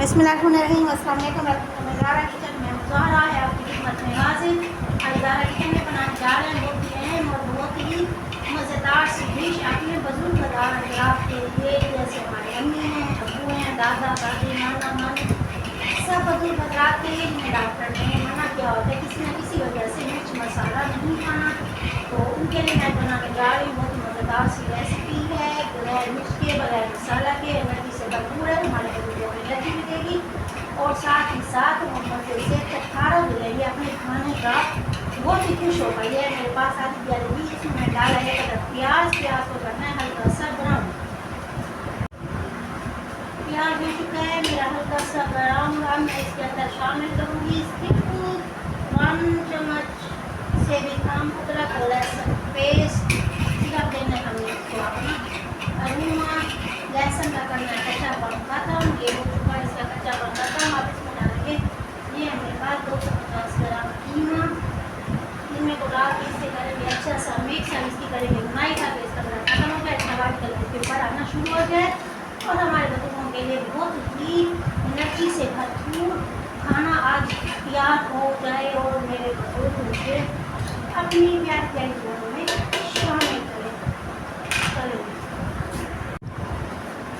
बिस्मिल्लाहिर्रहमानिर्रहीम। अस्सलाम वालेकुम। ज़ारा किचन में ज़ारा है आपकी खिदमत में हाजिर। आज ज़ारा किचन में बनाने जा रहे हैं बहुत ही अहम और बहुत ही मज़ेदार सी डिश अपने बुजुर्ग हज़रात के लिए, जैसे हमारे अम्मी हैं, अब्बू हैं, दादा दादी, नाना नानी, सब बुजुर्ग हज़रात के लिए हमें डॉक्टर ने मना किया होता है किसी न किसी वजह से मिर्च मसाला नहीं खाना, तो उनके लिए मैं बनाने जा रही हूँ। बहुत ही मज़ेदार सी रेसिपी है, बगैर मिर्च के बगैर मसाला के, एनर्जी से भरपूर है। हमारे बुजुर्गों को एनर्जी मिलेगी और साथ ही साथ वो मज़े से चटखारा भी लेंगे अपने खाने का, बहुत ही खुश होगा। ये मेरे पास आती जाएगी। इसमें मैं डाला है प्याज को करना है हल्का सा ब्राउन। प्याज हो चुका है मेरा हल्का सा ब्राउन। मैं इसके अंदर शामिल करूँगी सिर्फ 1 चम्मच से भी कम अदरक लहसुन पेस्ट। सिर्फ देना हमने इसको अपना अरोमा। लहसुन का करना कच्चापन खत्म। ये हो चुका है इसका कच्चापन खत्म। अब इसमें डालेंगे ये हमारे पास 250 ग्राम कीमा। कीमे को डाल के इसे करेंगे अच्छा सा मिक्स। हम इसकी करेंगे बुनाई ताकि इसका कलर खत्म हो जाए, इसका वाइट कलर इसके ऊपर आना शुरू हो जाए और हमारे बुजुर्गों के लिए बहुत ही एनर्जी से भरपूर खाना आज तैयार हो जाए और मेरे बुजुर्ग मुझे अपनी प्यार प्यारी दुआओं में शामिल करें।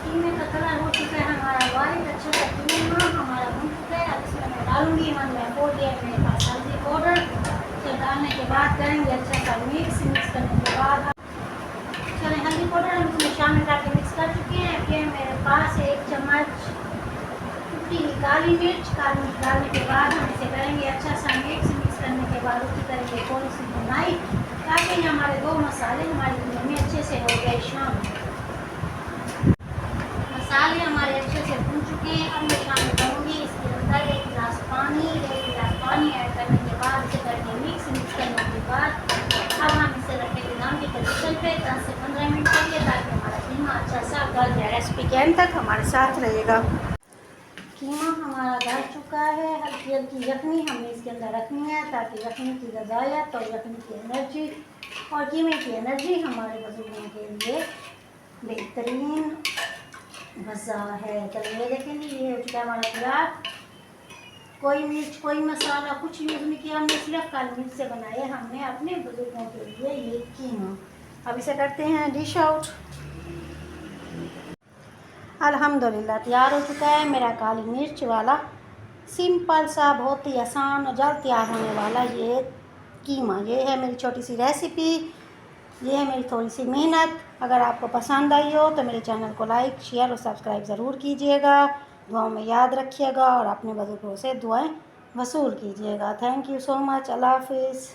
कीमे का कलर हो चुका है हमारा वाइट, अच्छा सा कीमा हमारा भून चुका है। अब इसमें मैं डालूंगी मैं पोट दिया मेरे पास हल्दी पाउडर। तो डालने के बाद करेंगे अच्छा सा मिक्स करने के बाद चलें हल्दी पाउडर हम इसमें शामिल करके मिक्स कर चुके हैं। फिर मेरे पास 1 चम्मच कुटी काली मिर्च डालने के बाद हम इसे करेंगे अच्छा सा मिक्स करने के बाद उसकी करेंगे थोड़ी सी बुनाई ताकि हमारे 2 मसाले हमारी भुने में अच्छे से हो गए शामिल। मसाले हमारे अच्छे से भून चुके हैं। अब मैं शामिल करूँगी इसके अंदर 1 गिलास पानी ऐड करने के बाद इसे करके मिक्स करने के बाद अब हम इसे रखेंगे दम की पोजीशन पे 10 से 15 मिनट के लिए ताकि हमारा कीमा अच्छा सा गल जाए। रेसिपी के एंड तक हमारे साथ रहेगा। कीमा हमारा गल चुका है। हल्की हल्की यखनी हमने इसके अंदर रखनी है ताकि यखनी की ग़ज़ायत और यखनी की एनर्जी और कीमे की एनर्जी हमारे बुजुर्गों के लिए बेहतरीन गज़ा है। चलिए ये देखेंगे ये हो चुका है हमारा तैयार। कोई मिर्च कोई मसाला कुछ यूज़ नहीं किया हमने, सिर्फ काली मिर्च से बनाए हमने अपने बुजुर्गों के लिए ये कीमा। अब इसे करते हैं डिश आउट। अल्हम्दुलिल्लाह तैयार हो चुका है मेरा काली मिर्च वाला सिंपल सा बहुत ही आसान और जल्द तैयार होने वाला ये कीमा। ये है मेरी छोटी सी रेसिपी, ये है मेरी थोड़ी सी मेहनत। अगर आपको पसंद आई हो तो मेरे चैनल को लाइक शेयर और सब्सक्राइब ज़रूर कीजिएगा। दुआओं में याद रखिएगा और अपने बुजुर्गों से दुआएं वसूल कीजिएगा। Thank you so much. Allah हाफिज़।